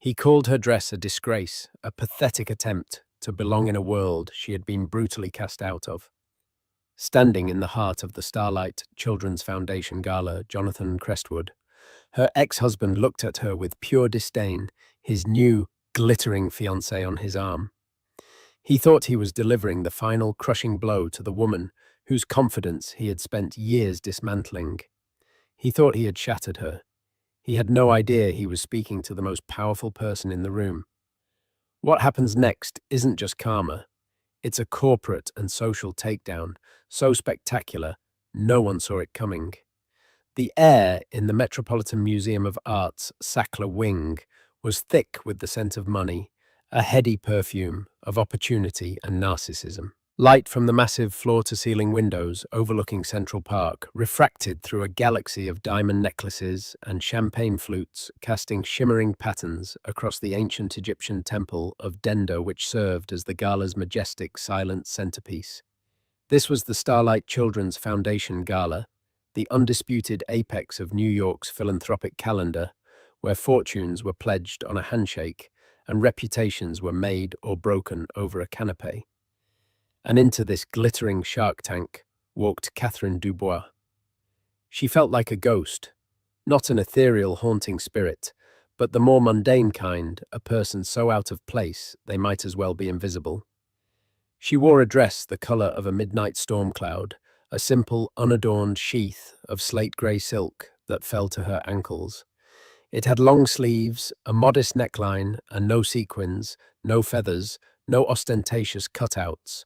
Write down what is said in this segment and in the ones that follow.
He called her dress a disgrace, a pathetic attempt to belong in a world she had been brutally cast out of. Standing in the heart of the Starlight Children's Foundation Gala, Jonathan Crestwood, her ex-husband looked at her with pure disdain, his new, glittering fiancée on his arm. He thought he was delivering the final crushing blow to the woman whose confidence he had spent years dismantling. He thought he had shattered her. He had no idea he was speaking to the most powerful person in the room. What happens next isn't just karma. It's a corporate and social takedown, so spectacular, no one saw it coming. The air in the Metropolitan Museum of Art's Sackler wing was thick with the scent of money, a heady perfume of opportunity and narcissism. Light from the massive floor-to-ceiling windows overlooking Central Park refracted through a galaxy of diamond necklaces and champagne flutes, casting shimmering patterns across the ancient Egyptian temple of Denda, which served as the gala's majestic, silent centerpiece. This was the Starlight Children's Foundation Gala, the undisputed apex of New York's philanthropic calendar, where fortunes were pledged on a handshake and reputations were made or broken over a canapé. And into this glittering shark tank walked Katherine Dubois. She felt like a ghost, not an ethereal haunting spirit, but the more mundane kind, a person so out of place they might as well be invisible. She wore a dress the color of a midnight storm cloud, a simple, unadorned sheath of slate-grey silk that fell to her ankles. It had long sleeves, a modest neckline, and no sequins, no feathers, no ostentatious cutouts.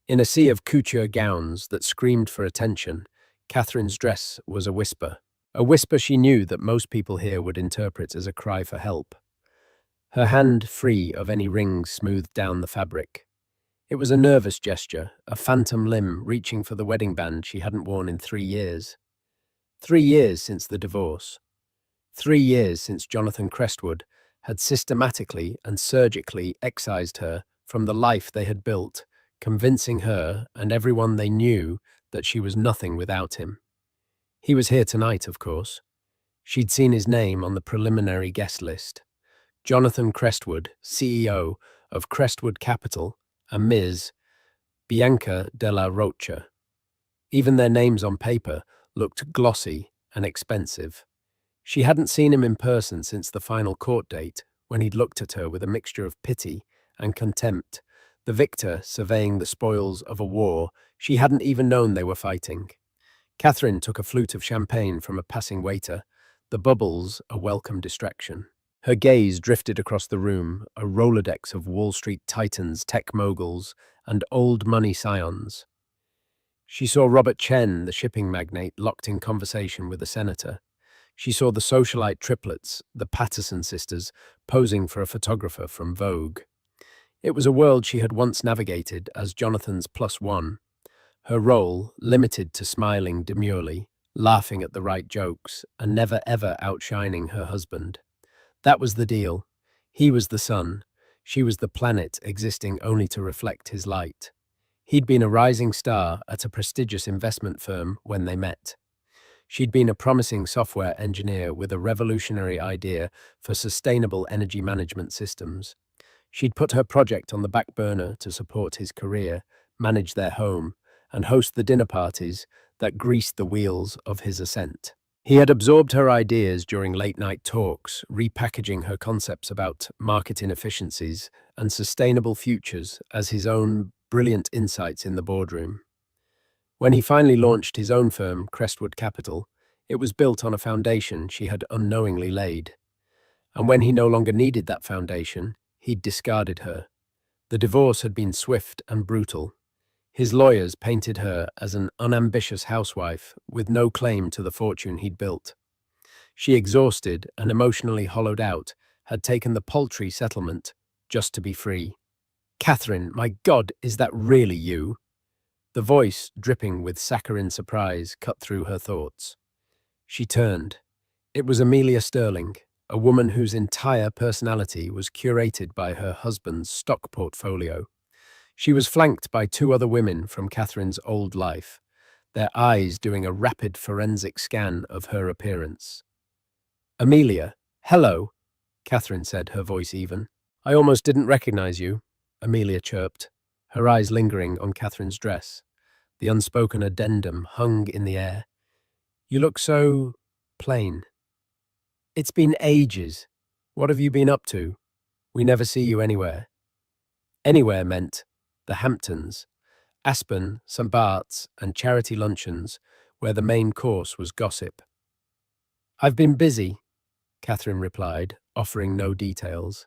In a sea of couture gowns that screamed for attention, Catherine's dress was a whisper she knew that most people here would interpret as a cry for help. Her hand, free of any rings, smoothed down the fabric. It was a nervous gesture, a phantom limb reaching for the wedding band she hadn't worn in 3 years. 3 years since the divorce. 3 years since Jonathan Crestwood had systematically and surgically excised her from the life they had built, convincing her and everyone they knew that she was nothing without him. He was here tonight, of course. She'd seen his name on the preliminary guest list. Jonathan Crestwood, CEO of Crestwood Capital, and Ms. Bianca de la Rocha. Even their names on paper looked glossy and expensive. She hadn't seen him in person since the final court date, when he'd looked at her with a mixture of pity and contempt, the victor surveying the spoils of a war she hadn't even known they were fighting. Katherine took a flute of champagne from a passing waiter, the bubbles a welcome distraction. Her gaze drifted across the room, a Rolodex of Wall Street titans, tech moguls, and old money scions. She saw Robert Chen, the shipping magnate, locked in conversation with a senator. She saw the socialite triplets, the Patterson sisters, posing for a photographer from Vogue. It was a world she had once navigated as Jonathan's +1. Her role, limited to smiling demurely, laughing at the right jokes, and never ever outshining her husband. That was the deal. He was the sun. She was the planet existing only to reflect his light. He'd been a rising star at a prestigious investment firm when they met. She'd been a promising software engineer with a revolutionary idea for sustainable energy management systems. She'd put her project on the back burner to support his career, manage their home, and host the dinner parties that greased the wheels of his ascent. He had absorbed her ideas during late-night talks, repackaging her concepts about market inefficiencies and sustainable futures as his own brilliant insights in the boardroom. When he finally launched his own firm, Crestwood Capital, it was built on a foundation she had unknowingly laid. And when he no longer needed that foundation, he'd discarded her. The divorce had been swift and brutal. His lawyers painted her as an unambitious housewife with no claim to the fortune he'd built. She, exhausted and emotionally hollowed out, had taken the paltry settlement just to be free. "Katherine, my God, is that really you?" The voice, dripping with saccharine surprise, cut through her thoughts. She turned. It was Amelia Sterling, a woman whose entire personality was curated by her husband's stock portfolio. She was flanked by 2 other women from Catherine's old life, their eyes doing a rapid forensic scan of her appearance. "Amelia, hello." Catherine said, her voice even. I almost didn't recognize you, Amelia chirped, her eyes lingering on Catherine's dress. The unspoken addendum hung in the air. You look so plain. It's been ages. What have you been up to? We never see you anywhere. Anywhere meant the Hamptons, Aspen, St. Bart's, and charity luncheons, where the main course was gossip. I've been busy, Catherine replied, offering no details.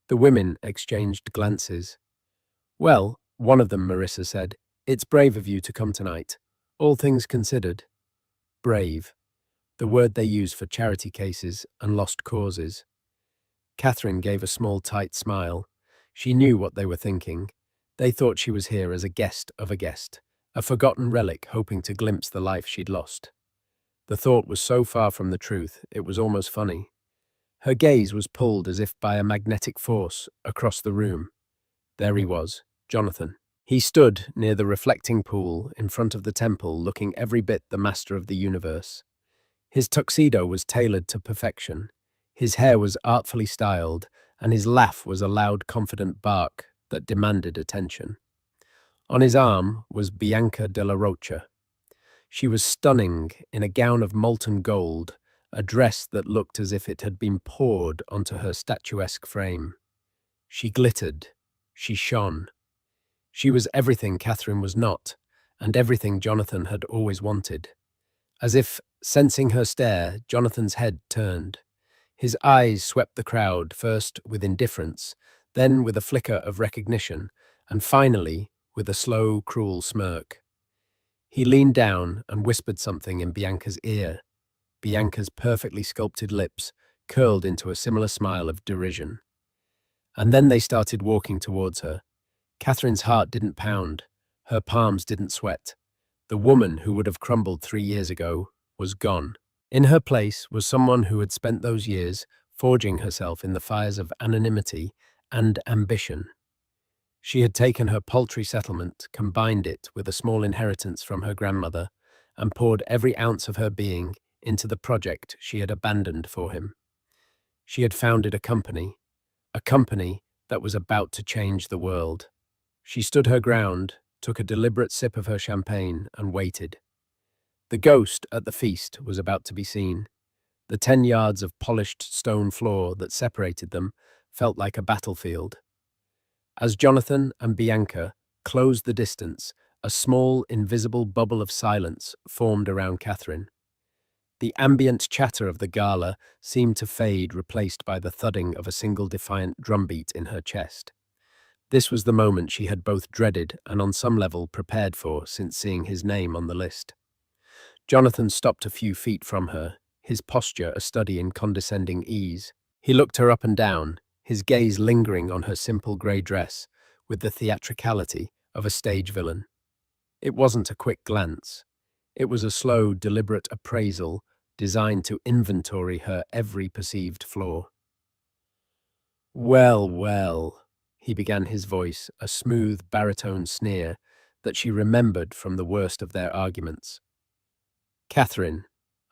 The women exchanged glances. Well, one of them, Marissa said, it's brave of you to come tonight. All things considered. Brave, the word they use for charity cases and lost causes. Catherine gave a small, tight smile. She knew what they were thinking. They thought she was here as a guest of a guest, a forgotten relic hoping to glimpse the life she'd lost. The thought was so far from the truth, it was almost funny. Her gaze was pulled as if by a magnetic force across the room. There he was, Jonathan. He stood near the reflecting pool in front of the temple, looking every bit the master of the universe. His tuxedo was tailored to perfection. His hair was artfully styled, and his laugh was a loud, confident bark that demanded attention. On his arm was Bianca de la Rocha. She was stunning in a gown of molten gold, a dress that looked as if it had been poured onto her statuesque frame. She glittered. She shone. She was everything Catherine was not, and everything Jonathan had always wanted. As if sensing her stare, Jonathan's head turned. His eyes swept the crowd, first with indifference, then with a flicker of recognition, and finally with a slow, cruel smirk. He leaned down and whispered something in Bianca's ear. Bianca's perfectly sculpted lips curled into a similar smile of derision. And then they started walking towards her. Catherine's heart didn't pound. Her palms didn't sweat. The woman who would have crumbled 3 years ago was gone. In her place was someone who had spent those years forging herself in the fires of anonymity and ambition. She had taken her paltry settlement, combined it with a small inheritance from her grandmother, and poured every ounce of her being into the project she had abandoned for him. She had founded a company that was about to change the world. She stood her ground, took a deliberate sip of her champagne, and waited. The ghost at the feast was about to be seen. The 10 yards of polished stone floor that separated them felt like a battlefield. As Jonathan and Bianca closed the distance, a small, invisible bubble of silence formed around Catherine. The ambient chatter of the gala seemed to fade, replaced by the thudding of a single defiant drumbeat in her chest. This was the moment she had both dreaded and on some level prepared for since seeing his name on the list. Jonathan stopped a few feet from her, his posture a study in condescending ease. He looked her up and down, his gaze lingering on her simple grey dress with the theatricality of a stage villain. It wasn't a quick glance. It was a slow, deliberate appraisal designed to inventory her every perceived flaw. Well, well, he began, his voice a smooth baritone sneer that she remembered from the worst of their arguments. Catherine,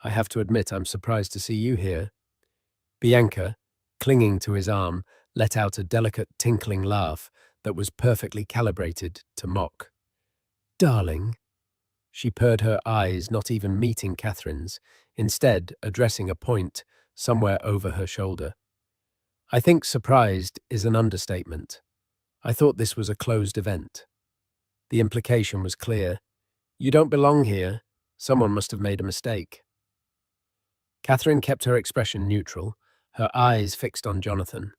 I have to admit I'm surprised to see you here. Bianca, clinging to his arm, let out a delicate tinkling laugh that was perfectly calibrated to mock. Darling. She purred her eyes, not even meeting Catherine's, instead addressing a point somewhere over her shoulder. I think surprised is an understatement. I thought this was a closed event. The implication was clear. You don't belong here. Someone must have made a mistake. Catherine kept her expression neutral, her eyes fixed on Jonathan.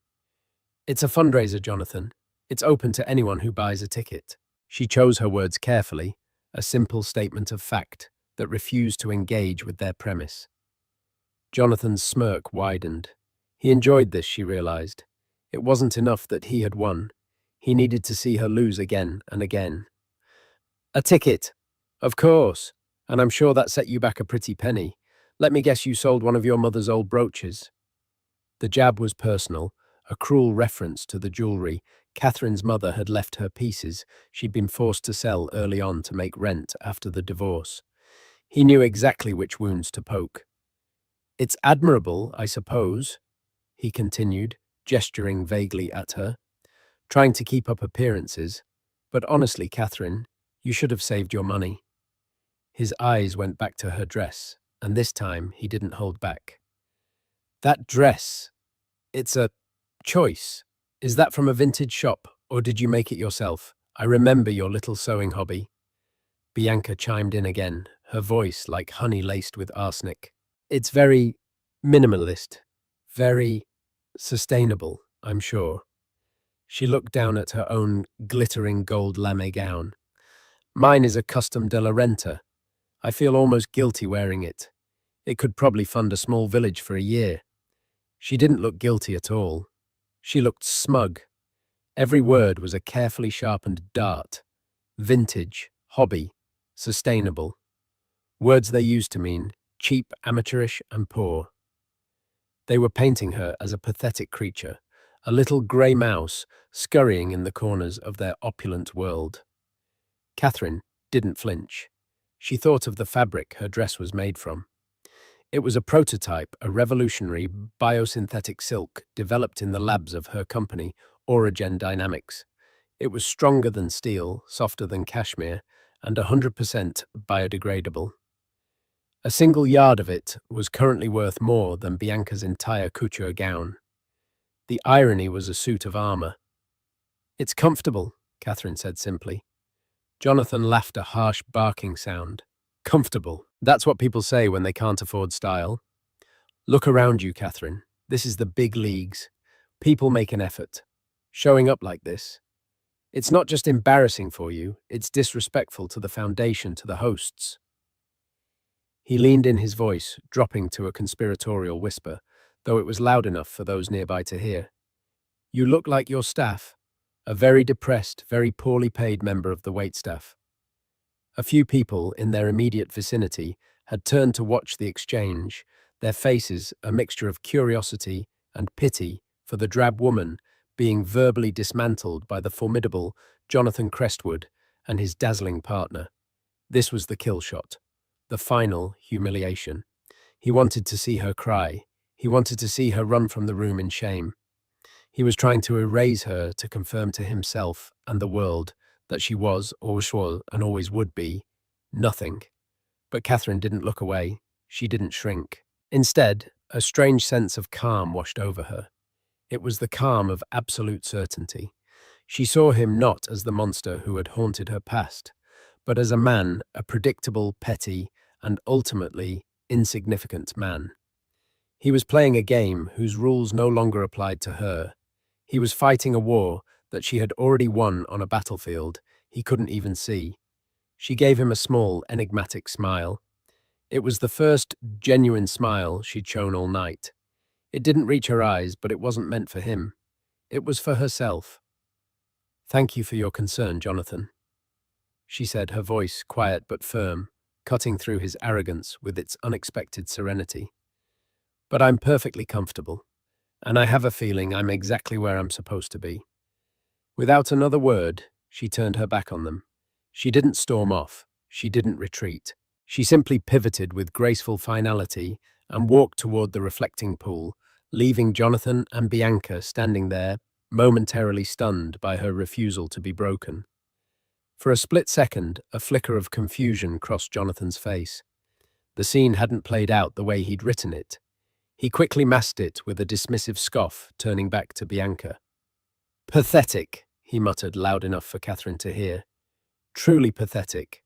It's a fundraiser, Jonathan. It's open to anyone who buys a ticket. She chose her words carefully, a simple statement of fact that refused to engage with their premise. Jonathan's smirk widened. He enjoyed this, she realized. It wasn't enough that he had won. He needed to see her lose again and again. A ticket? Of course. And I'm sure that set you back a pretty penny. Let me guess you sold one of your mother's old brooches. The jab was personal, a cruel reference to the jewellery Catherine's mother had left her pieces she'd been forced to sell early on to make rent after the divorce. He knew exactly which wounds to poke. It's admirable, I suppose. he continued, gesturing vaguely at her, trying to keep up appearances. But honestly, Catherine, you should have saved your money. His eyes went back to her dress, and this time he didn't hold back. That dress, it's a choice. Is that from a vintage shop, or did you make it yourself? I remember your little sewing hobby. Bianca chimed in again, her voice like honey laced with arsenic. It's very minimalist, very sustainable, I'm sure. She looked down at her own glittering gold lame gown. Mine is a custom de la renta. I feel almost guilty wearing it. It could probably fund a small village for a year. She didn't look guilty at all. She looked smug. Every word was a carefully sharpened dart. Vintage, hobby, sustainable. Words they used to mean cheap, amateurish, and poor. They were painting her as a pathetic creature, a little grey mouse scurrying in the corners of their opulent world. Catherine didn't flinch. She thought of the fabric her dress was made from. It was a prototype, a revolutionary biosynthetic silk developed in the labs of her company, AuraGen Dynamics. It was stronger than steel, softer than cashmere, and 100% biodegradable. A single yard of it was currently worth more than Bianca's entire couture gown. The irony was a suit of armor. It's comfortable, Catherine said simply. Jonathan laughed a harsh barking sound. Comfortable. That's what people say when they can't afford style. Look around you, Catherine. This is the big leagues. People make an effort. Showing up like this. It's not just embarrassing for you, it's disrespectful to the foundation, to the hosts. He leaned in his voice, dropping to a conspiratorial whisper, though it was loud enough for those nearby to hear. You look like your staff, a very depressed, very poorly paid member of the waitstaff. A few people in their immediate vicinity had turned to watch the exchange, their faces a mixture of curiosity and pity for the drab woman being verbally dismantled by the formidable Jonathan Crestwood and his dazzling partner. This was the kill shot, the final humiliation. He wanted to see her cry. He wanted to see her run from the room in shame. He was trying to erase her to confirm to himself and the world that she was, and always would be, nothing. But Catherine didn't look away. She didn't shrink. Instead, a strange sense of calm washed over her. It was the calm of absolute certainty. She saw him not as the monster who had haunted her past, but as a man, a predictable, petty, and ultimately insignificant man. He was playing a game whose rules no longer applied to her. He was fighting a war that she had already won on a battlefield he couldn't even see. She gave him a small, enigmatic smile. It was the first genuine smile she'd shown all night. It didn't reach her eyes, but it wasn't meant for him. It was for herself. Thank you for your concern, Jonathan, she said, her voice quiet but firm, cutting through his arrogance with its unexpected serenity. But I'm perfectly comfortable, and I have a feeling I'm exactly where I'm supposed to be. Without another word, she turned her back on them. She didn't storm off. She didn't retreat. She simply pivoted with graceful finality and walked toward the reflecting pool, leaving Jonathan and Bianca standing there, momentarily stunned by her refusal to be broken. For a split second, a flicker of confusion crossed Jonathan's face. The scene hadn't played out the way he'd written it. He quickly masked it with a dismissive scoff, turning back to Bianca. Pathetic, he muttered loud enough for Catherine to hear. Truly pathetic.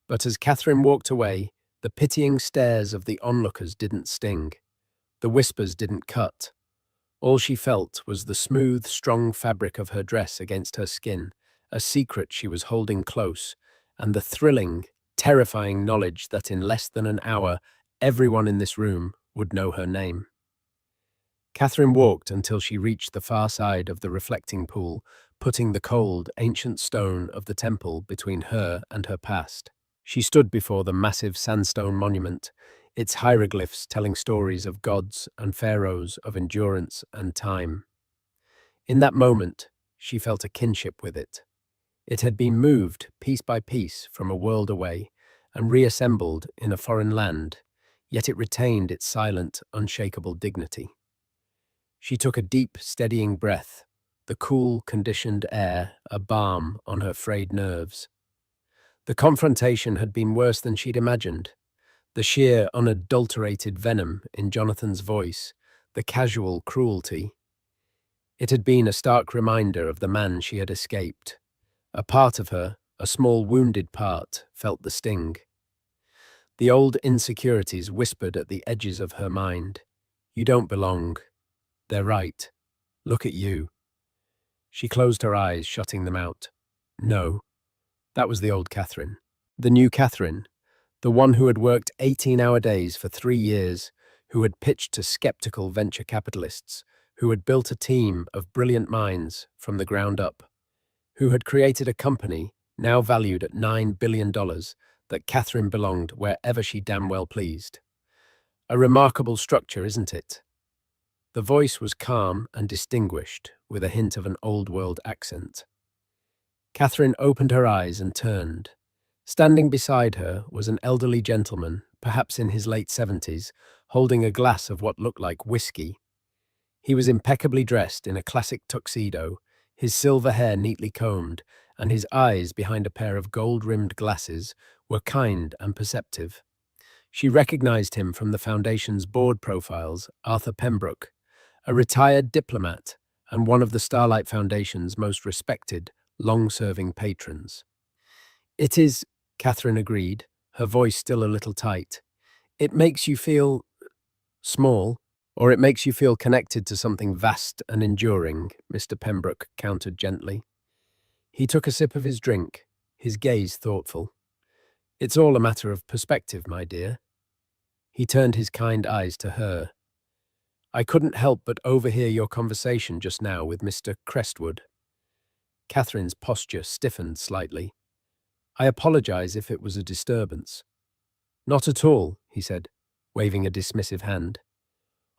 But as Catherine walked away, the pitying stares of the onlookers didn't sting. The whispers didn't cut. All she felt was the smooth, strong fabric of her dress against her skin, a secret she was holding close, and the thrilling, terrifying knowledge that in less than an hour, everyone in this room would know her name. Catherine walked until she reached the far side of the reflecting pool, putting the cold, ancient stone of the temple between her and her past. She stood before the massive sandstone monument, its hieroglyphs telling stories of gods and pharaohs, of endurance and time. In that moment, she felt a kinship with it. It had been moved piece by piece from a world away and reassembled in a foreign land, yet it retained its silent, unshakable dignity. She took a deep, steadying breath, the cool, conditioned air a balm on her frayed nerves. The confrontation had been worse than she'd imagined. The sheer, unadulterated venom in Jonathan's voice, the casual cruelty. It had been a stark reminder of the man she had escaped. A part of her, a small wounded part, felt the sting. The old insecurities whispered at the edges of her mind. You don't belong. They're right. Look at you. She closed her eyes, shutting them out. No, that was the old Catherine. The new Catherine, the one who had worked 18-hour days for 3 years, who had pitched to skeptical venture capitalists, who had built a team of brilliant minds from the ground up, who had created a company now valued at $9 billion that Catherine belonged wherever she damn well pleased. A remarkable structure, isn't it? The voice was calm and distinguished, with a hint of an old-world accent. Catherine opened her eyes and turned. Standing beside her was an elderly gentleman, perhaps in his late 70s, holding a glass of what looked like whiskey. He was impeccably dressed in a classic tuxedo, his silver hair neatly combed, and his eyes behind a pair of gold-rimmed glasses were kind and perceptive. She recognized him from the Foundation's board profiles, Arthur Pembroke, a retired diplomat and one of the Starlight Foundation's most respected, long-serving patrons. It is, Catherine agreed, her voice still a little tight. It makes you feel small, or it makes you feel connected to something vast and enduring, Mr. Pembroke countered gently. He took a sip of his drink, his gaze thoughtful. It's all a matter of perspective, my dear. He turned his kind eyes to her. I couldn't help but overhear your conversation just now with Mr. Crestwood. Catherine's posture stiffened slightly. I apologize if it was a disturbance. Not at all, he said, waving a dismissive hand.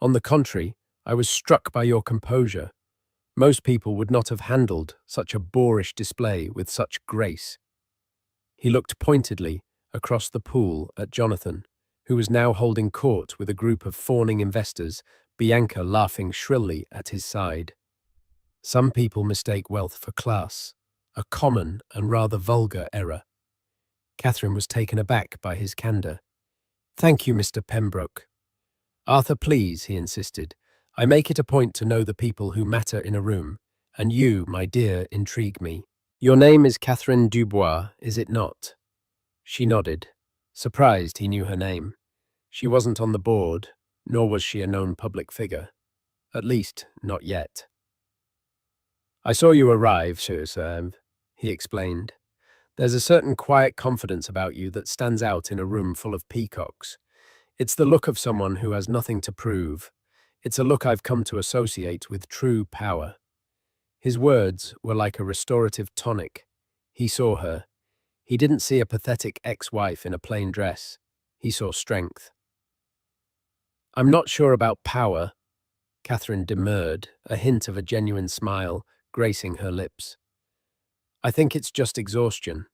On the contrary, I was struck by your composure. Most people would not have handled such a boorish display with such grace. He looked pointedly across the pool at Jonathan, who was now holding court with a group of fawning investors, Bianca laughing shrilly at his side. Some people mistake wealth for class, a common and rather vulgar error. Catherine was taken aback by his candour. Thank you, Mr. Pembroke. Arthur, please, he insisted. I make it a point to know the people who matter in a room, and you, my dear, intrigue me. Your name is Katherine Dubois, is it not? She nodded, surprised he knew her name. She wasn't on the board, nor was she a known public figure. At least, not yet. I saw you arrive, Sir, he explained. There's a certain quiet confidence about you that stands out in a room full of peacocks. It's the look of someone who has nothing to prove. It's a look I've come to associate with true power. His words were like a restorative tonic. He saw her. He didn't see a pathetic ex-wife in a plain dress. He saw strength. I'm not sure about power, Catherine demurred, a hint of a genuine smile gracing her lips. I think it's just exhaustion.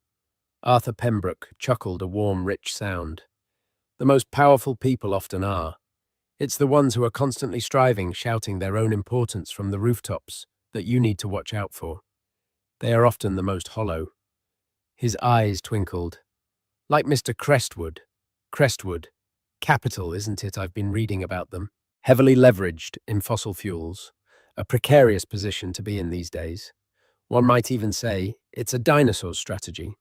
Arthur Pembroke chuckled a warm, rich sound. The most powerful people often are. It's the ones who are constantly striving, shouting their own importance from the rooftops, that you need to watch out for. They are often the most hollow. His eyes twinkled. Like Mr. Crestwood. Crestwood. Capital, isn't it? I've been reading about them. Heavily leveraged in fossil fuels. A precarious position to be in these days. One might even say it's a dinosaur's strategy.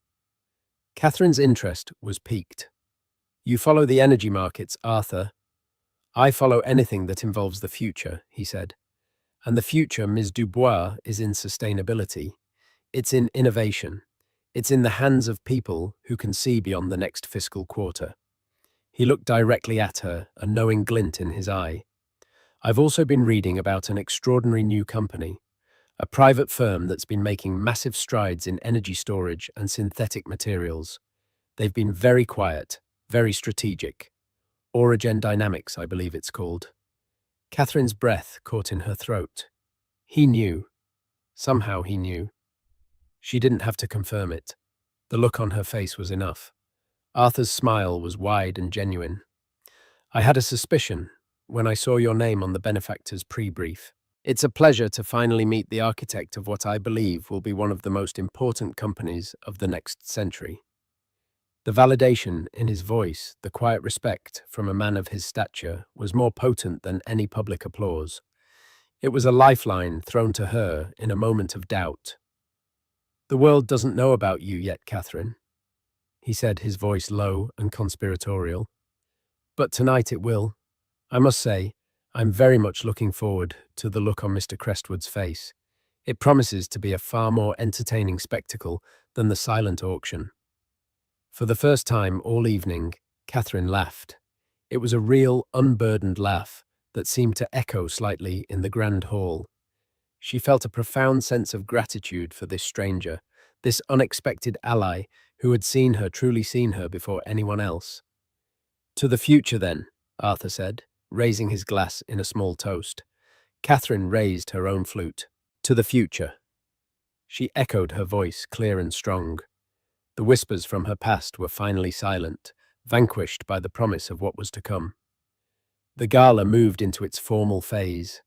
Catherine's interest was piqued. You follow the energy markets, Arthur. I follow anything that involves the future, he said. And the future, Ms. Dubois, is in sustainability. It's in innovation. It's in the hands of people who can see beyond the next fiscal quarter. He looked directly at her, a knowing glint in his eye. I've also been reading about an extraordinary new company, a private firm that's been making massive strides in energy storage and synthetic materials. They've been very quiet, very strategic. AuraGen Dynamics, I believe it's called. Catherine's breath caught in her throat. He knew. Somehow he knew. She didn't have to confirm it. The look on her face was enough. Arthur's smile was wide and genuine. I had a suspicion when I saw your name on the benefactor's pre-brief. It's a pleasure to finally meet the architect of what I believe will be one of the most important companies of the next century. The validation in his voice, the quiet respect from a man of his stature, was more potent than any public applause. It was a lifeline thrown to her in a moment of doubt. "The world doesn't know about you yet, Catherine," he said, his voice low and conspiratorial. "But tonight it will. I must say, I'm very much looking forward to the look on Mr. Crestwood's face. It promises to be a far more entertaining spectacle than the silent auction." For the first time all evening, Catherine laughed. It was a real, unburdened laugh that seemed to echo slightly in the grand hall. She felt a profound sense of gratitude for this stranger, this unexpected ally who had truly seen her before anyone else. "To the future, then," Arthur said, raising his glass in a small toast. Catherine raised her own flute. "To the future." She echoed, her voice clear and strong. The whispers from her past were finally silent, vanquished by the promise of what was to come. The gala moved into its formal phase.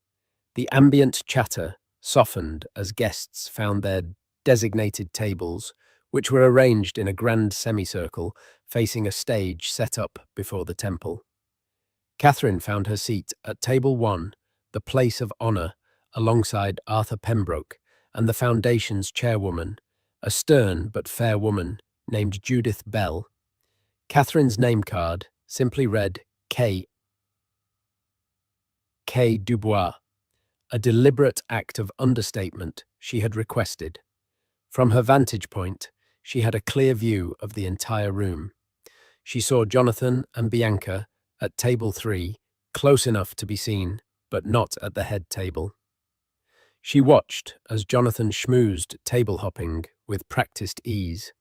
The ambient chatter softened as guests found their designated tables, which were arranged in a grand semicircle facing a stage set up before the temple. Catherine found her seat at table 1, the place of honor, alongside Arthur Pembroke and the foundation's chairwoman, a stern but fair woman named Judith Bell. Catherine's name card simply read K. Dubois, a deliberate act of understatement she had requested. From her vantage point, she had a clear view of the entire room. She saw Jonathan and Bianca at table 3, close enough to be seen, but not at the head table. She watched as Jonathan schmoozed table hopping with practiced ease.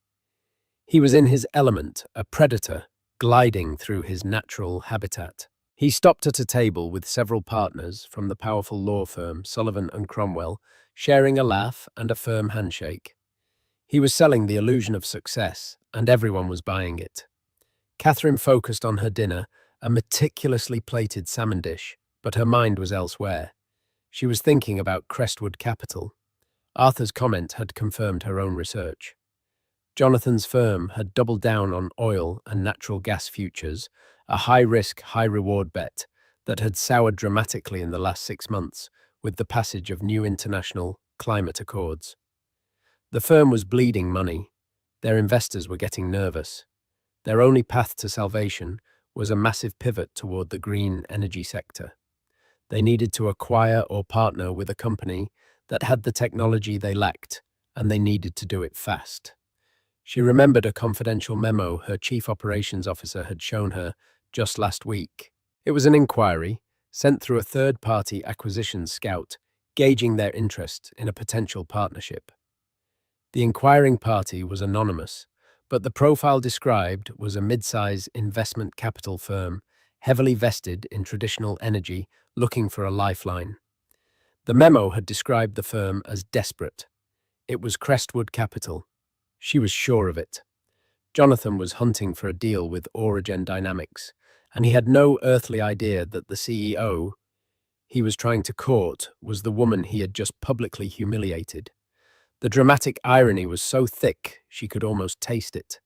He was in his element, a predator, gliding through his natural habitat. He stopped at a table with several partners from the powerful law firm Sullivan and Cromwell, sharing a laugh and a firm handshake. He was selling the illusion of success, and everyone was buying it. Catherine focused on her dinner, a meticulously plated salmon dish, but her mind was elsewhere. She was thinking about Crestwood Capital. Arthur's comment had confirmed her own research. Jonathan's firm had doubled down on oil and natural gas futures, a high-risk, high-reward bet that had soured dramatically in the last 6 months with the passage of new international climate accords. The firm was bleeding money. Their investors were getting nervous. Their only path to salvation was a massive pivot toward the green energy sector. They needed to acquire or partner with a company that had the technology they lacked, and they needed to do it fast. She remembered a confidential memo her chief operations officer had shown her just last week. It was an inquiry sent through a third-party acquisition scout, gauging their interest in a potential partnership. The inquiring party was anonymous, but the profile described was a mid-size investment capital firm, heavily vested in traditional energy, looking for a lifeline. The memo had described the firm as desperate. It was Crestwood Capital. She was sure of it. Jonathan was hunting for a deal with AuraGen Dynamics, and he had no earthly idea that the CEO he was trying to court was the woman he had just publicly humiliated. The dramatic irony was so thick she could almost taste it.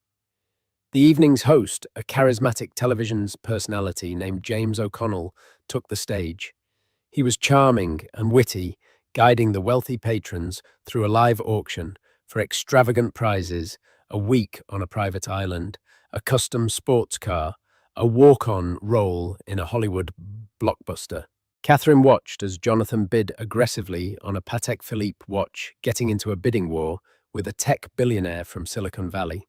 The evening's host, a charismatic television personality named James O'Connell, took the stage. He was charming and witty, guiding the wealthy patrons through a live auction for extravagant prizes, a week on a private island, a custom sports car, a walk-on role in a Hollywood blockbuster. Catherine watched as Jonathan bid aggressively on a Patek Philippe watch, getting into a bidding war with a tech billionaire from Silicon Valley.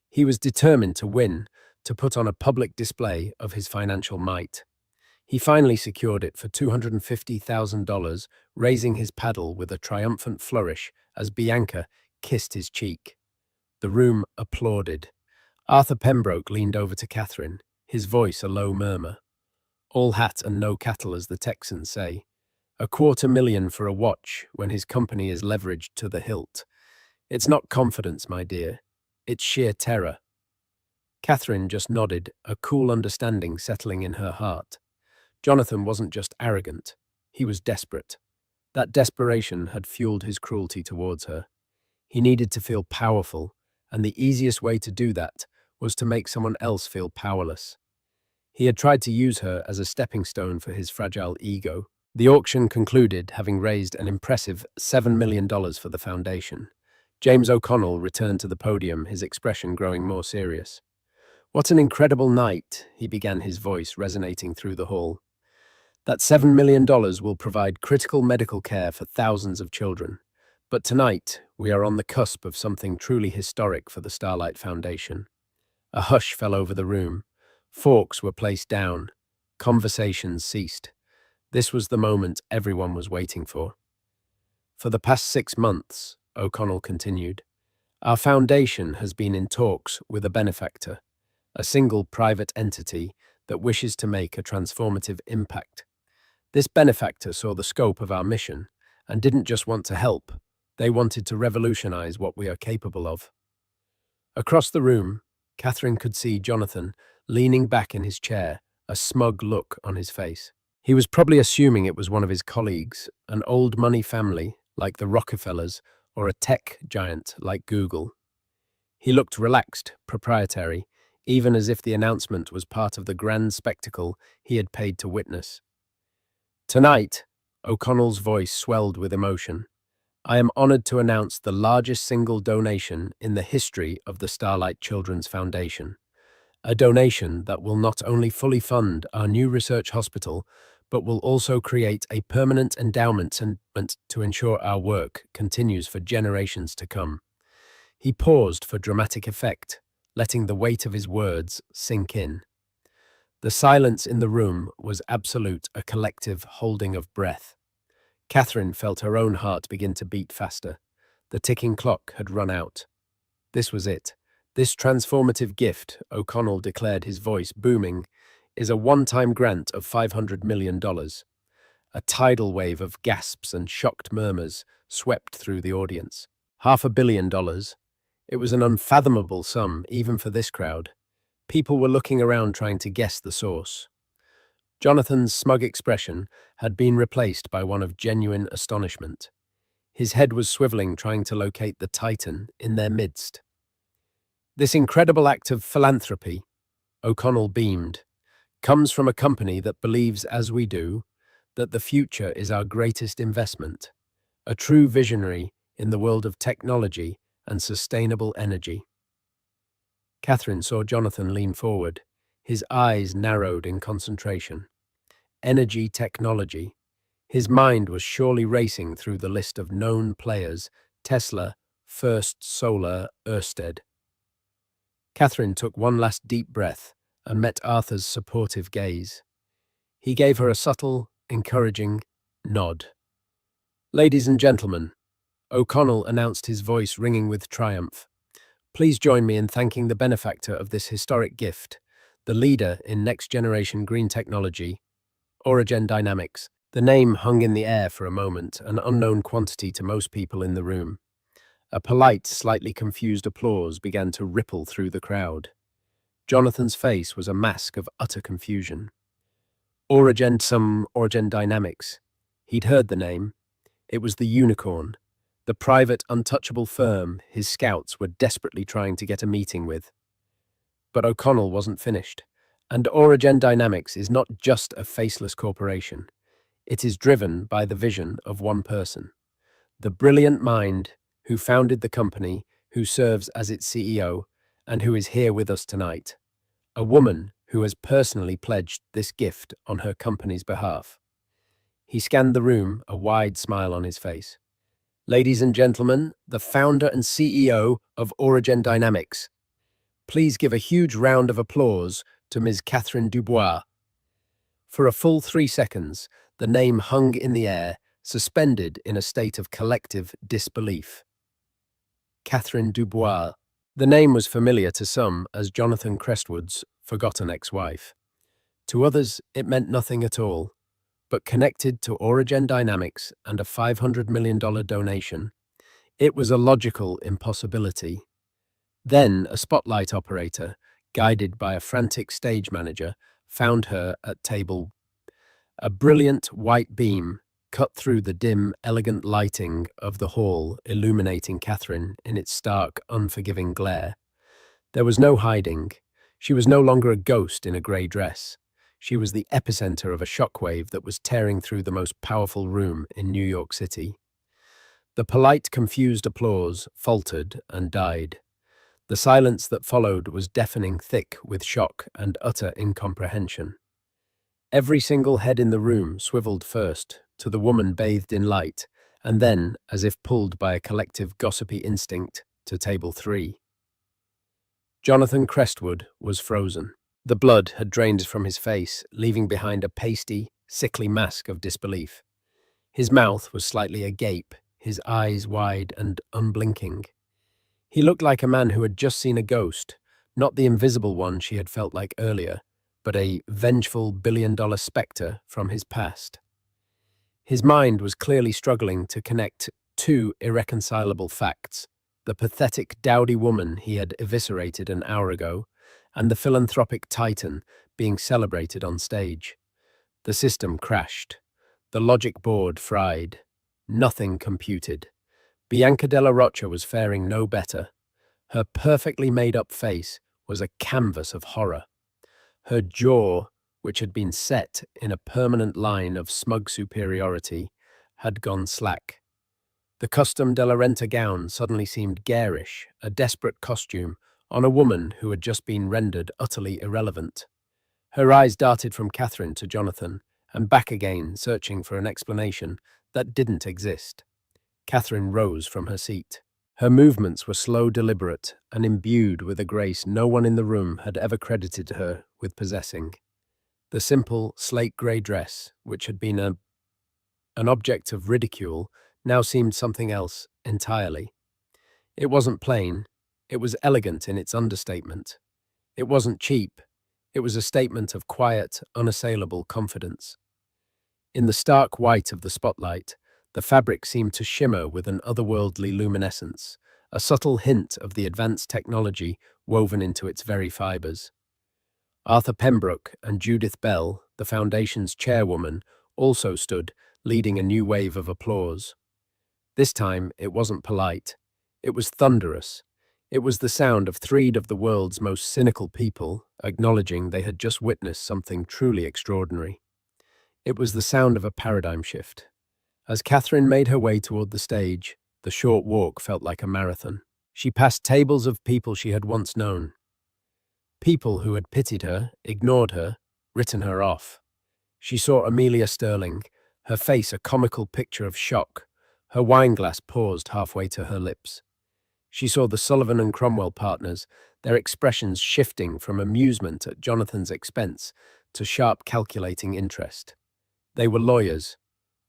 He was determined to win, to put on a public display of his financial might. He finally secured it for $250,000, raising his paddle with a triumphant flourish as Bianca kissed his cheek. The room applauded. Arthur Pembroke leaned over to Catherine, his voice a low murmur. "All hat and no cattle, as the Texans say. $250,000 for a watch when his company is leveraged to the hilt. It's not confidence, my dear. It's sheer terror." Catherine just nodded, a cool understanding settling in her heart. Jonathan wasn't just arrogant. He was desperate. That desperation had fueled his cruelty towards her. He needed to feel powerful, and the easiest way to do that was to make someone else feel powerless. He had tried to use her as a stepping stone for his fragile ego. The auction concluded, having raised an impressive $7 million for the foundation. James O'Connell returned to the podium, his expression growing more serious. "What an incredible night," he began, his voice resonating through the hall. "That $7 million will provide critical medical care for thousands of children. But tonight, we are on the cusp of something truly historic for the Starlight Foundation." A hush fell over the room. Forks were placed down. Conversations ceased. This was the moment everyone was waiting for. "For the past 6 months," O'Connell continued, "our foundation has been in talks with a benefactor, a single private entity that wishes to make a transformative impact. This benefactor saw the scope of our mission and didn't just want to help, they wanted to revolutionize what we are capable of." Across the room, Katherine could see Jonathan leaning back in his chair, a smug look on his face. He was probably assuming it was one of his colleagues, an old money family like the Rockefellers or a tech giant like Google. He looked relaxed, proprietary, even as if the announcement was part of the grand spectacle he had paid to witness. "Tonight," O'Connell's voice swelled with emotion, "I am honored to announce the largest single donation in the history of the Starlight Children's Foundation. A donation that will not only fully fund our new research hospital, but will also create a permanent endowment to ensure our work continues for generations to come." He paused for dramatic effect, letting the weight of his words sink in. The silence in the room was absolute, a collective holding of breath. Katherine felt her own heart begin to beat faster. The ticking clock had run out. This was it. "This transformative gift," O'Connell declared, his voice booming, "is a one-time grant of $500 million. A tidal wave of gasps and shocked murmurs swept through the audience. $500 million. It was an unfathomable sum, even for this crowd. People were looking around trying to guess the source. Jonathan's smug expression had been replaced by one of genuine astonishment. His head was swiveling, trying to locate the titan in their midst. "This incredible act of philanthropy," O'Connell beamed, "comes from a company that believes, as we do, that the future is our greatest investment. A true visionary in the world of technology and sustainable energy." Katherine saw Jonathan lean forward, his eyes narrowed in concentration. Energy technology. His mind was surely racing through the list of known players: Tesla, First Solar, Ørsted. Katherine took one last deep breath and met Arthur's supportive gaze. He gave her a subtle, encouraging nod. "Ladies and gentlemen," O'Connell announced, his voice ringing with triumph, "please join me in thanking the benefactor of this historic gift, the leader in next-generation green technology, AuraGen Dynamics." The name hung in the air for a moment, an unknown quantity to most people in the room. A polite, slightly confused applause began to ripple through the crowd. Jonathan's face was a mask of utter confusion. AuraGen Dynamics. He'd heard the name. It was the unicorn, the private, untouchable firm his scouts were desperately trying to get a meeting with. But O'Connell wasn't finished. "And AuraGen Dynamics is not just a faceless corporation. It is driven by the vision of one person, the brilliant mind who founded the company, who serves as its CEO, and who is here with us tonight. A woman who has personally pledged this gift on her company's behalf." He scanned the room, a wide smile on his face. "Ladies and gentlemen, the founder and CEO of AuraGen Dynamics. Please give a huge round of applause to Ms. Katherine Dubois." For a full 3 seconds, the name hung in the air, suspended in a state of collective disbelief. Katherine Dubois. The name was familiar to some as Jonathan Crestwood's forgotten ex-wife. To others, it meant nothing at all. But connected to AuraGen Dynamics and a $500 million donation, it was a logical impossibility. Then a spotlight operator, guided by a frantic stage manager, found her at table. A brilliant white beam cut through the dim, elegant lighting of the hall, illuminating Catherine in its stark, unforgiving glare. There was no hiding. She was no longer a ghost in a grey dress. She was the epicenter of a shockwave that was tearing through the most powerful room in New York City. The polite, confused applause faltered and died. The silence that followed was deafening, thick with shock and utter incomprehension. Every single head in the room swiveled first to the woman bathed in light, and then, as if pulled by a collective gossipy instinct, to table 3. Jonathan Crestwood was frozen. The blood had drained from his face, leaving behind a pasty, sickly mask of disbelief. His mouth was slightly agape, his eyes wide and unblinking. He looked like a man who had just seen a ghost, not the invisible one she had felt like earlier, but a vengeful billion-dollar specter from his past. His mind was clearly struggling to connect two irreconcilable facts: the pathetic, dowdy woman he had eviscerated an hour ago, and the philanthropic titan being celebrated on stage. The system crashed. The logic board fried. Nothing computed. Bianca della Rocha was faring no better. Her perfectly made-up face was a canvas of horror. Her jaw, which had been set in a permanent line of smug superiority, had gone slack. The custom della Renta gown suddenly seemed garish, a desperate costume on a woman who had just been rendered utterly irrelevant. Her eyes darted from Catherine to Jonathan, and back again, searching for an explanation that didn't exist. Catherine rose from her seat. Her movements were slow, deliberate, and imbued with a grace no one in the room had ever credited her with possessing. The simple, slate-grey dress, which had been an object of ridicule, now seemed something else entirely. It wasn't plain. It was elegant in its understatement. It wasn't cheap. It was a statement of quiet, unassailable confidence. In the stark white of the spotlight, the fabric seemed to shimmer with an otherworldly luminescence, a subtle hint of the advanced technology woven into its very fibers. Arthur Pembroke and Judith Bell, the Foundation's chairwoman, also stood, leading a new wave of applause. This time, it wasn't polite. It was thunderous. It was the sound of 3 of the world's most cynical people acknowledging they had just witnessed something truly extraordinary. It was the sound of a paradigm shift. As Catherine made her way toward the stage, the short walk felt like a marathon. She passed tables of people she had once known. People who had pitied her, ignored her, written her off. She saw Amelia Sterling, her face a comical picture of shock, her wineglass paused halfway to her lips. She saw the Sullivan and Cromwell partners, their expressions shifting from amusement at Jonathan's expense to sharp calculating interest. They were lawyers.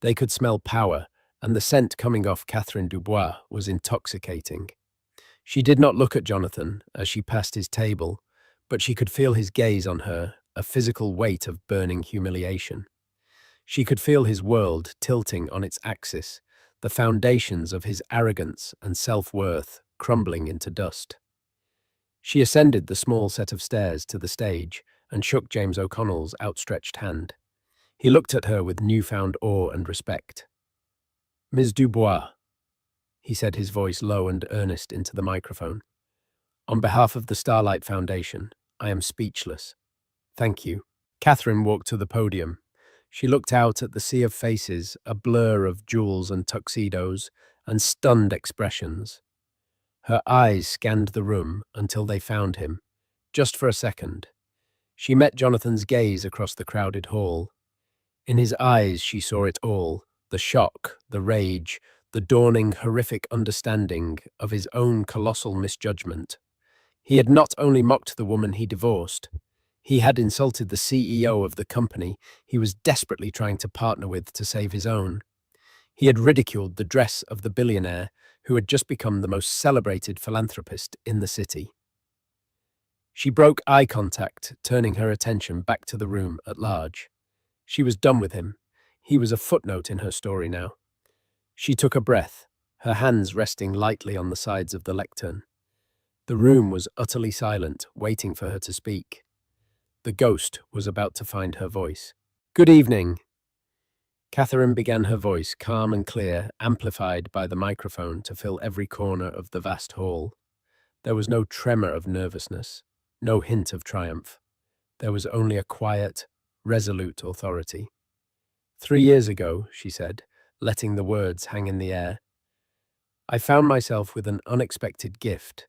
They could smell power, and the scent coming off Katherine Dubois was intoxicating. She did not look at Jonathan as she passed his table, but she could feel his gaze on her, a physical weight of burning humiliation. She could feel his world tilting on its axis, the foundations of his arrogance and self-worth crumbling into dust. She ascended the small set of stairs to the stage and shook James O'Connell's outstretched hand. He looked at her with newfound awe and respect. "Ms. Dubois," he said, his voice low and earnest into the microphone. "On behalf of the Starlight Foundation, I am speechless. Thank you." Catherine walked to the podium. She looked out at the sea of faces, a blur of jewels and tuxedos, and stunned expressions. Her eyes scanned the room until they found him, just for a second. She met Jonathan's gaze across the crowded hall. In his eyes she saw it all, the shock, the rage, the dawning horrific understanding of his own colossal misjudgment. He had not only mocked the woman he divorced, he had insulted the CEO of the company he was desperately trying to partner with to save his own. He had ridiculed the dress of the billionaire who had just become the most celebrated philanthropist in the city. She broke eye contact, turning her attention back to the room at large. She was done with him. He was a footnote in her story now. She took a breath, her hands resting lightly on the sides of the lectern. The room was utterly silent, waiting for her to speak. The ghost was about to find her voice. "Good evening." Catherine began, her voice calm and clear, amplified by the microphone to fill every corner of the vast hall. There was no tremor of nervousness, no hint of triumph. There was only a quiet, resolute authority. 3 years ago, she said, letting the words hang in the air, I found myself with an unexpected gift,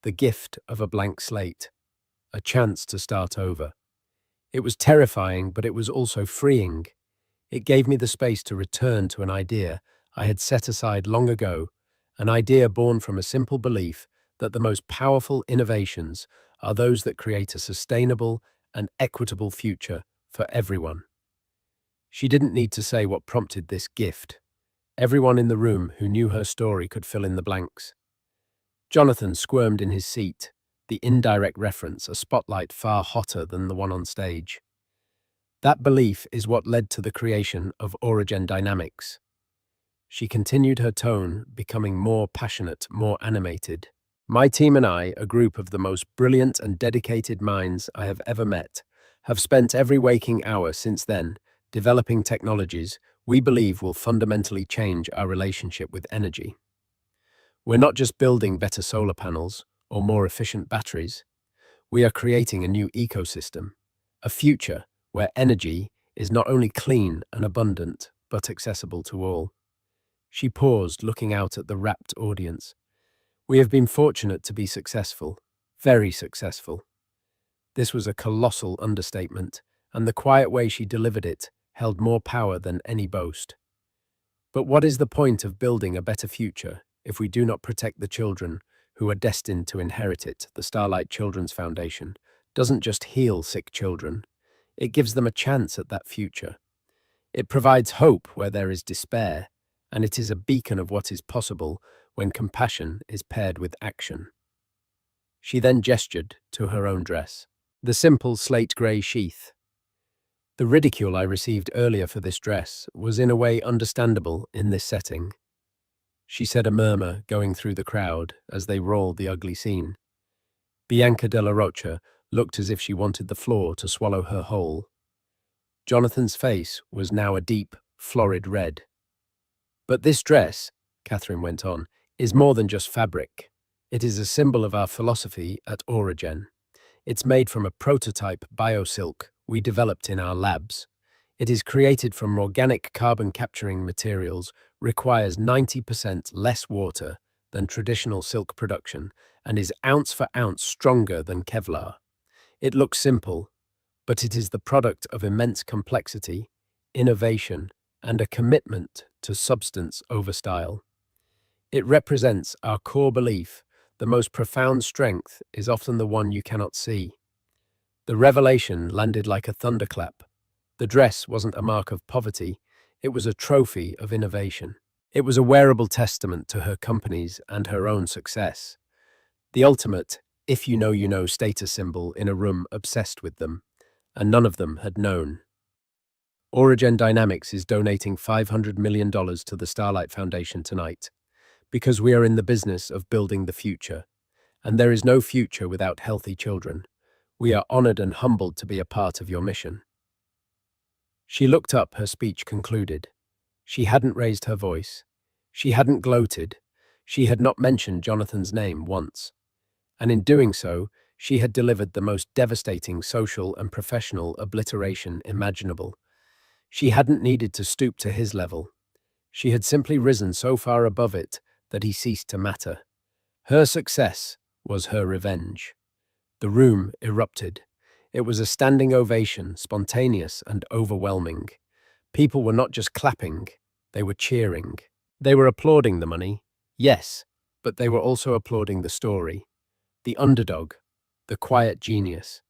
the gift of a blank slate, a chance to start over. It was terrifying, but it was also freeing. It gave me the space to return to an idea I had set aside long ago, an idea born from a simple belief that the most powerful innovations are those that create a sustainable and equitable future for everyone. She didn't need to say what prompted this gift. Everyone in the room who knew her story could fill in the blanks. Jonathan squirmed in his seat, the indirect reference, a spotlight far hotter than the one on stage. That belief is what led to the creation of AuraGen Dynamics. She continued, her tone becoming more passionate, more animated. My team and I, a group of the most brilliant and dedicated minds I have ever met, have spent every waking hour since then developing technologies we believe will fundamentally change our relationship with energy. We're not just building better solar panels or more efficient batteries. We are creating a new ecosystem, a future where energy is not only clean and abundant, but accessible to all. She paused, looking out at the rapt audience. We have been fortunate to be successful, very successful. This was a colossal understatement, and the quiet way she delivered it held more power than any boast. But what is the point of building a better future if we do not protect the children who are destined to inherit it? The Starlight Children's Foundation doesn't just heal sick children, it gives them a chance at that future. It provides hope where there is despair, and it is a beacon of what is possible when compassion is paired with action. She then gestured to her own dress, the simple slate grey sheath. The ridicule I received earlier for this dress was in a way understandable in this setting. She said, a murmur going through the crowd as they rolled the ugly scene. Bianca de la Rocha looked as if she wanted the floor to swallow her whole. Jonathan's face was now a deep, florid red. But this dress, Catherine went on, is more than just fabric. It is a symbol of our philosophy at AuraGen. It's made from a prototype biosilk we developed in our labs. It is created from organic carbon-capturing materials, requires 90% less water than traditional silk production, and is ounce for ounce stronger than Kevlar. It looks simple, but it is the product of immense complexity, innovation, and a commitment to substance over style. It represents our core belief: the most profound strength is often the one you cannot see. The revelation landed like a thunderclap. The dress wasn't a mark of poverty, it was a trophy of innovation. It was a wearable testament to her company's and her own success. The ultimate, if you know status symbol in a room obsessed with them, and none of them had known. AuraGen Dynamics is donating $500 million to the Starlight Foundation tonight, because we are in the business of building the future, and there is no future without healthy children. We are honored and humbled to be a part of your mission. She looked up, her speech concluded. She hadn't raised her voice. She hadn't gloated. She had not mentioned Jonathan's name once. And in doing so, she had delivered the most devastating social and professional obliteration imaginable. She hadn't needed to stoop to his level. She had simply risen so far above it that he ceased to matter. Her success was her revenge. The room erupted. It was a standing ovation, spontaneous and overwhelming. People were not just clapping, they were cheering. They were applauding the money, yes, but they were also applauding the story. The underdog, the quiet genius,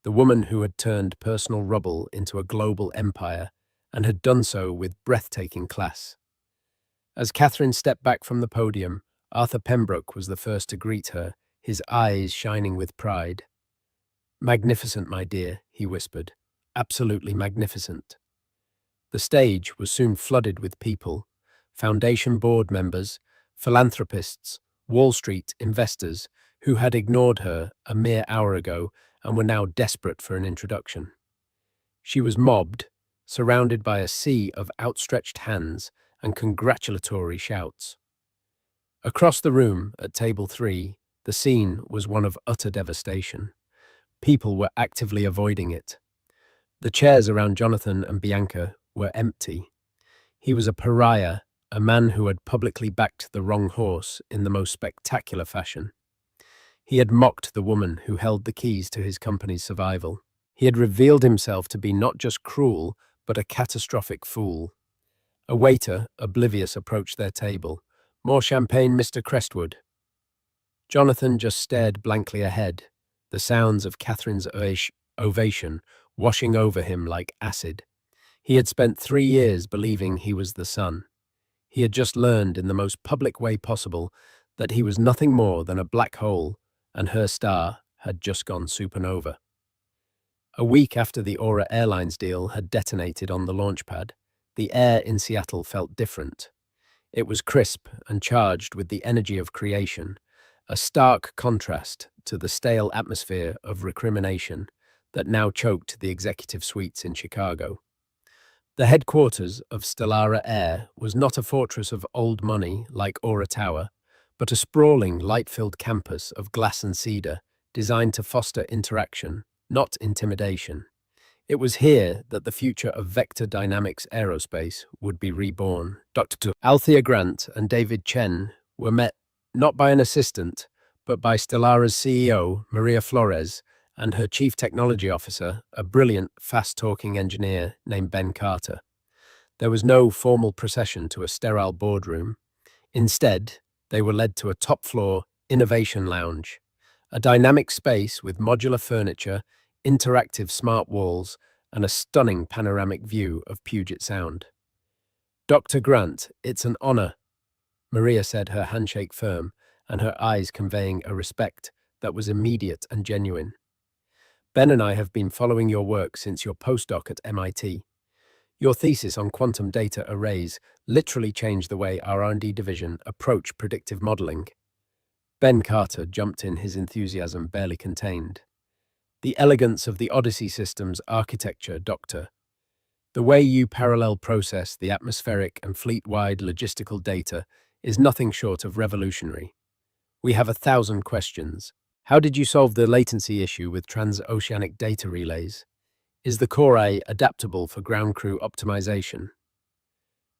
the woman who had turned personal rubble into a global empire and had done so with breathtaking class. As Catherine stepped back from the podium, Arthur Pembroke was the first to greet her, his eyes shining with pride. "Magnificent, my dear," he whispered. "Absolutely magnificent." The stage was soon flooded with people: Foundation board members, philanthropists, Wall Street investors who had ignored her a mere hour ago and were now desperate for an introduction. She was mobbed, surrounded by a sea of outstretched hands and congratulatory shouts. Across the room, at table 3, the scene was one of utter devastation. People were actively avoiding it. The chairs around Jonathan and Bianca were empty. He was a pariah, a man who had publicly backed the wrong horse in the most spectacular fashion. He had mocked the woman who held the keys to his company's survival. He had revealed himself to be not just cruel, but a catastrophic fool. A waiter, oblivious, approached their table. "More champagne, Mr. Crestwood." Jonathan just stared blankly ahead, the sounds of Catherine's ovation washing over him like acid. He had spent 3 years believing he was the sun. He had just learned in the most public way possible that he was nothing more than a black hole, and her star had just gone supernova. A week after the Aura Airlines deal had detonated on the launch pad, the air in Seattle felt different. It was crisp and charged with the energy of creation, a stark contrast to the stale atmosphere of recrimination that now choked the executive suites in Chicago. The headquarters of Stellara Air was not a fortress of old money like Aura Tower, but a sprawling, light-filled campus of glass and cedar designed to foster interaction, not intimidation. It was here that the future of Vector Dynamics Aerospace would be reborn. Dr. Althea Grant and David Chen were met not by an assistant, but by Stellara's CEO, Maria Flores, and her chief technology officer, a brilliant, fast-talking engineer named Ben Carter. There was no formal procession to a sterile boardroom. Instead, they were led to a top-floor innovation lounge, a dynamic space with modular furniture, interactive smart walls, and a stunning panoramic view of Puget Sound. "Dr. Grant, it's an honor," Maria said, her handshake firm and her eyes conveying a respect that was immediate and genuine. "Ben and I have been following your work since your postdoc at MIT. Your thesis on quantum data arrays literally changed the way our R&D division approached predictive modeling." Ben Carter jumped in, his enthusiasm barely contained. "The elegance of the Odyssey system's architecture, Doctor. The way you parallel process the atmospheric and fleet-wide logistical data is nothing short of revolutionary. We have 1,000 questions. How did you solve the latency issue with transoceanic data relays? Is the core A adaptable for ground crew optimization?"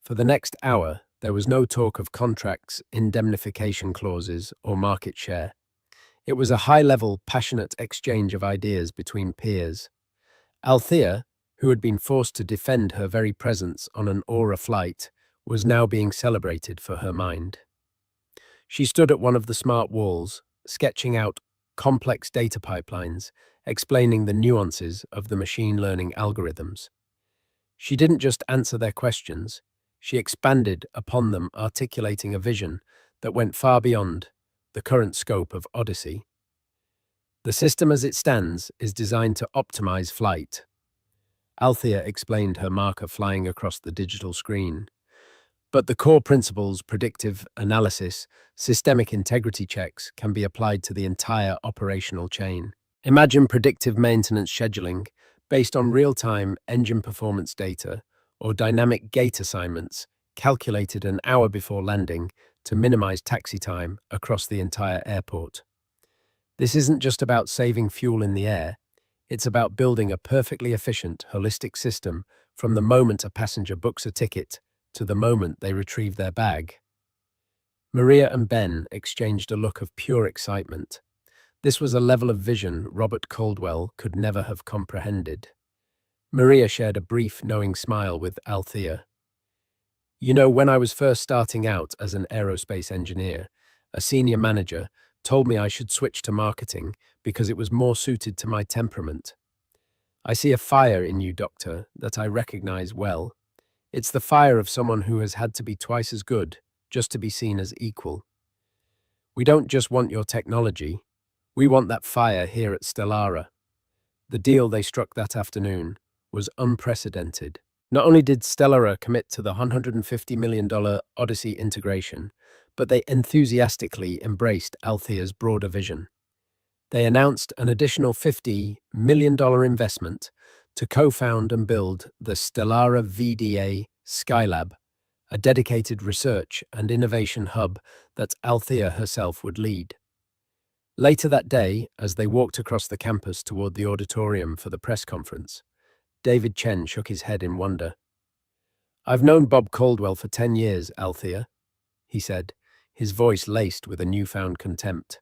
For the next hour, there was no talk of contracts, indemnification clauses, or market share. It was a high-level, passionate exchange of ideas between peers. Althea, who had been forced to defend her very presence on an Aura flight, was now being celebrated for her mind. She stood at one of the smart walls, sketching out complex data pipelines, explaining the nuances of the machine learning algorithms. She didn't just answer their questions, she expanded upon them, articulating a vision that went far beyond the current scope of Odyssey. "The system as it stands is designed to optimize flight." Althea explained, her marker flying across the digital screen. "But the core principles, predictive analysis, systemic integrity checks, can be applied to the entire operational chain. Imagine predictive maintenance scheduling based on real-time engine performance data or dynamic gate assignments calculated an hour before landing to minimize taxi time across the entire airport. This isn't just about saving fuel in the air, it's about building a perfectly efficient, holistic system from the moment a passenger books a ticket to the moment they retrieve their bag." Maria and Ben exchanged a look of pure excitement. This was a level of vision Robert Caldwell could never have comprehended. Maria shared a brief, knowing smile with Althea. "You know, when I was first starting out as an aerospace engineer, a senior manager told me I should switch to marketing because it was more suited to my temperament. I see a fire in you, Doctor, that I recognize well. It's the fire of someone who has had to be twice as good just to be seen as equal. We don't just want your technology, we want that fire here at Stellara." The deal they struck that afternoon was unprecedented. Not only did Stellara commit to the $150 million Odyssey integration, but they enthusiastically embraced Althea's broader vision. They announced an additional $50 million investment to co-found and build the Stellara VDA Skylab, a dedicated research and innovation hub that Althea herself would lead. Later that day, as they walked across the campus toward the auditorium for the press conference, David Chen shook his head in wonder. "I've known Bob Caldwell for 10 years, Althea," he said, his voice laced with a newfound contempt.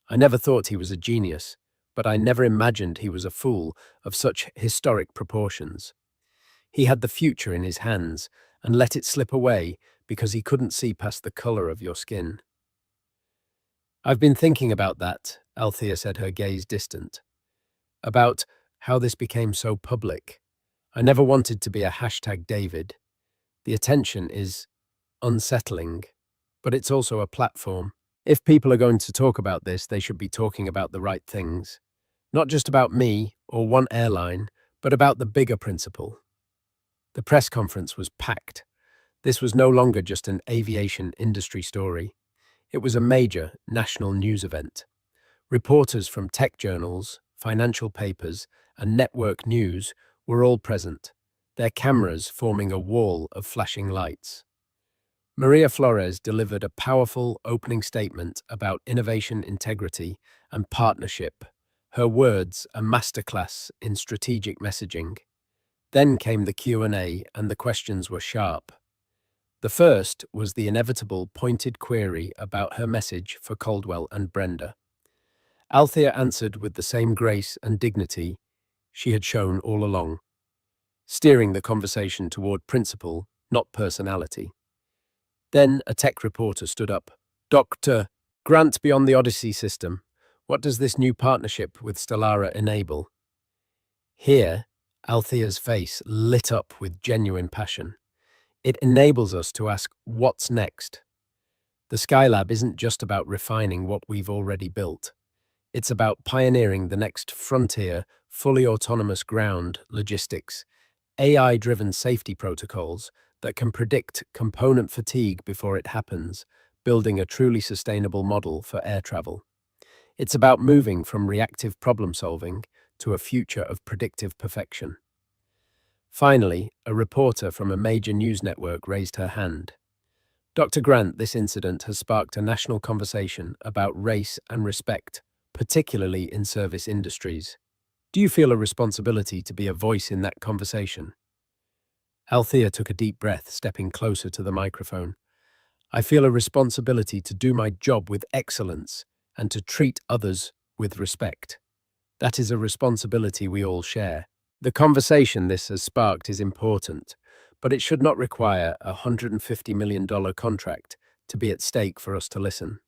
"I never thought he was a genius, but I never imagined he was a fool of such historic proportions. He had the future in his hands and let it slip away because he couldn't see past the color of your skin." "I've been thinking about that," Althea said, her gaze distant. "About how this became so public. I never wanted to be a #David. The attention is unsettling, but it's also a platform. If people are going to talk about this, they should be talking about the right things. Not just about me or one airline, but about the bigger principle." The press conference was packed. This was no longer just an aviation industry story. It was a major national news event. Reporters from tech journals, financial papers, and network news were all present, their cameras forming a wall of flashing lights. Maria Flores delivered a powerful opening statement about innovation integrity and partnership, her words a masterclass in strategic messaging. Then came the Q&A, and the questions were sharp. The first was the inevitable pointed query about her message for Caldwell and Brenda. Althea answered with the same grace and dignity she had shown all along, steering the conversation toward principle, not personality. Then a tech reporter stood up. "Dr. Grant, beyond the Odyssey system, what does this new partnership with Stellara enable?" Here, Althea's face lit up with genuine passion. "It enables us to ask, what's next? The Skylab isn't just about refining what we've already built. It's about pioneering the next frontier, fully autonomous ground logistics, AI-driven safety protocols that can predict component fatigue before it happens, building a truly sustainable model for air travel. It's about moving from reactive problem-solving to a future of predictive perfection." Finally, a reporter from a major news network raised her hand. "Dr. Grant, this incident has sparked a national conversation about race and respect, particularly in service industries. Do you feel a responsibility to be a voice in that conversation?" Althea took a deep breath, stepping closer to the microphone. "I feel a responsibility to do my job with excellence and to treat others with respect. That is a responsibility we all share. The conversation this has sparked is important, but it should not require a $150 million contract to be at stake for us to listen.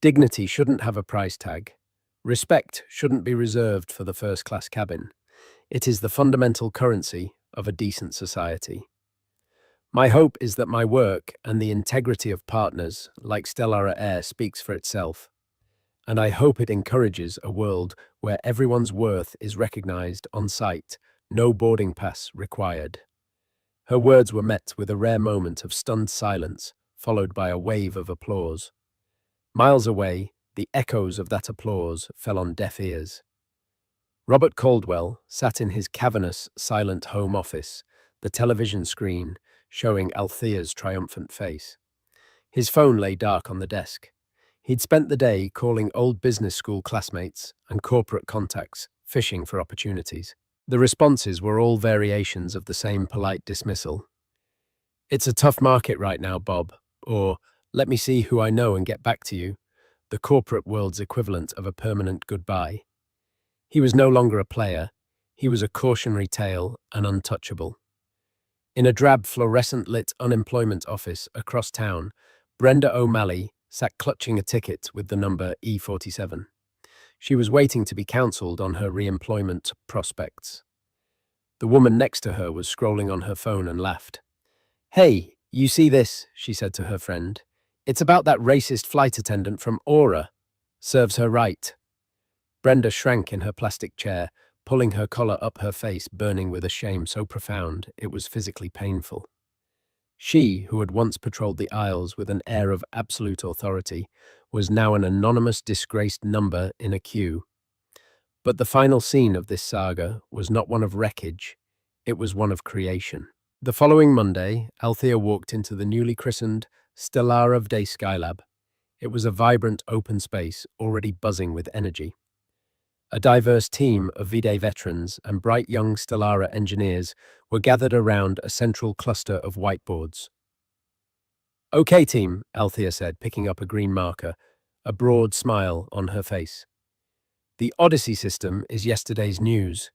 Dignity shouldn't have a price tag. Respect shouldn't be reserved for the first-class cabin. It is the fundamental currency of a decent society. My hope is that my work and the integrity of partners like Stellara Air speaks for itself. And I hope it encourages a world where everyone's worth is recognized on site, no boarding pass required." Her words were met with a rare moment of stunned silence, followed by a wave of applause. Miles away, the echoes of that applause fell on deaf ears. Robert Caldwell sat in his cavernous, silent home office, the television screen showing Althea's triumphant face. His phone lay dark on the desk. He'd spent the day calling old business school classmates and corporate contacts, fishing for opportunities. The responses were all variations of the same polite dismissal. "It's a tough market right now, Bob," or "let me see who I know and get back to you," the corporate world's equivalent of a permanent goodbye. He was no longer a player. He was a cautionary tale and untouchable. In a drab, fluorescent-lit unemployment office across town, Brenda O'Malley sat clutching a ticket with the number E47. She was waiting to be counseled on her re-employment prospects. The woman next to her was scrolling on her phone and laughed. "Hey, you see this?" she said to her friend. "It's about that racist flight attendant from Aura. Serves her right." Brenda shrank in her plastic chair, pulling her collar up her face, burning with a shame so profound it was physically painful. She, who had once patrolled the aisles with an air of absolute authority, was now an anonymous, disgraced number in a queue. But the final scene of this saga was not one of wreckage, it was one of creation. The following Monday, Althea walked into the newly christened Stellar of Day Skylab. It was a vibrant open space already buzzing with energy. A diverse team of V-Day veterans and bright young Stellara engineers were gathered around a central cluster of whiteboards. "Okay, team," Althea said, picking up a green marker, a broad smile on her face. "The Odyssey system is yesterday's news.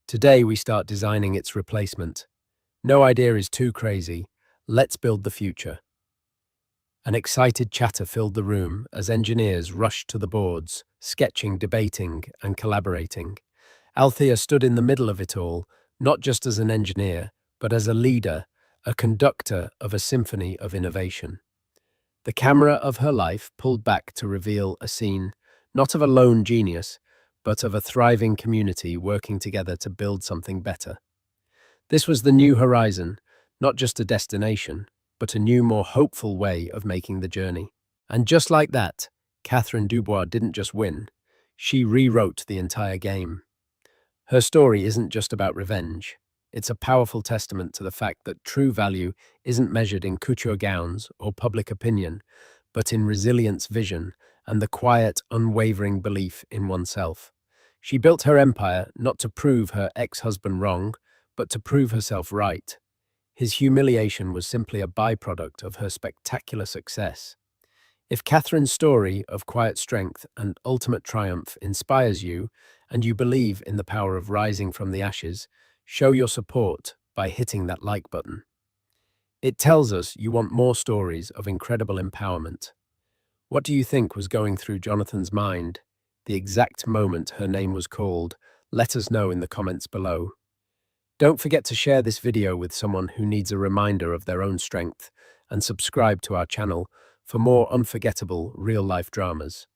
Today we start designing its replacement. No idea is too crazy. Let's build the future." An excited chatter filled the room as engineers rushed to the boards, sketching, debating, and collaborating. Althea stood in the middle of it all, not just as an engineer, but as a leader, a conductor of a symphony of innovation. The camera of her life pulled back to reveal a scene, not of a lone genius, but of a thriving community working together to build something better. This was the new horizon, not just a destination, but a new, more hopeful way of making the journey. And just like that, Katherine Dubois didn't just win, she rewrote the entire game. Her story isn't just about revenge. It's a powerful testament to the fact that true value isn't measured in couture gowns or public opinion, but in resilience, vision, and the quiet, unwavering belief in oneself. She built her empire not to prove her ex-husband wrong, but to prove herself right. His humiliation was simply a byproduct of her spectacular success. If Catherine's story of quiet strength and ultimate triumph inspires you, and you believe in the power of rising from the ashes, show your support by hitting that like button. It tells us you want more stories of incredible empowerment. What do you think was going through Jonathan's mind the exact moment her name was called? Let us know in the comments below. Don't forget to share this video with someone who needs a reminder of their own strength, and subscribe to our channel for more unforgettable real-life dramas.